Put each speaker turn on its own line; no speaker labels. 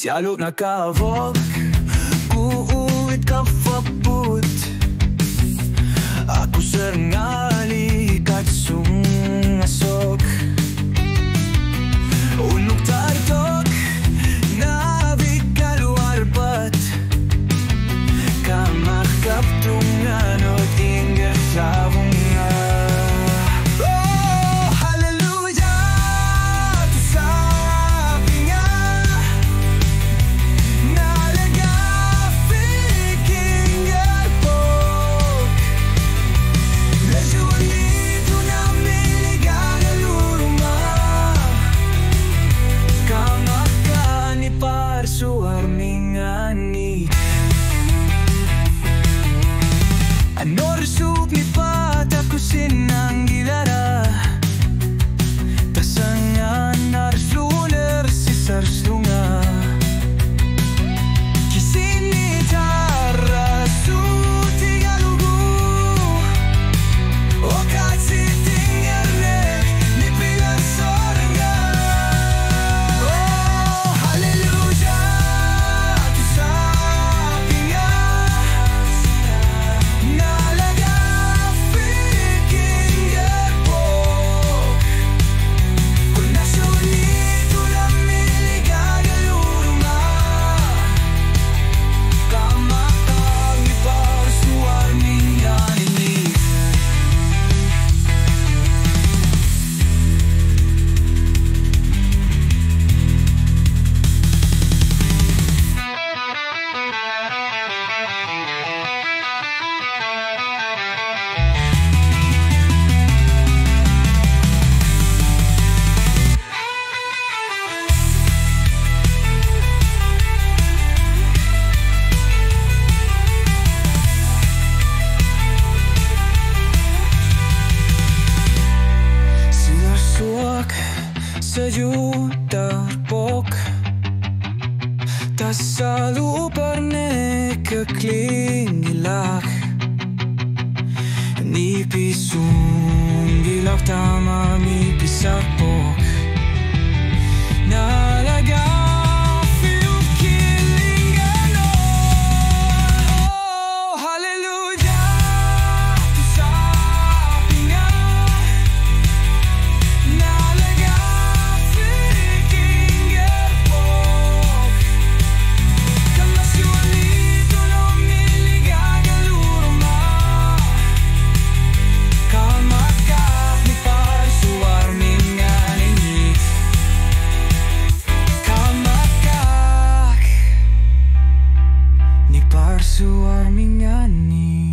Sialog na kavok, kuuwit ka faput. Aku serngali katsung asok. Unuk tartok, nabik kaluar pat. Kamak kaptungan o tinggal sabunga. Ano resuk ni pat aku senang gilara. Tasangan narsuler sisar sunga. Kisini tara suti galugu. Okasi tinggalnya ni pilar sorga. Oh haleluya tu sapinga. Sejuk terpok, tak selalu pernah kekling gilak. Ni pisung gilak tama mi pisapok. Nalaga fiuk kilingano. Oh haleluya tu sapinga. Suar mingani.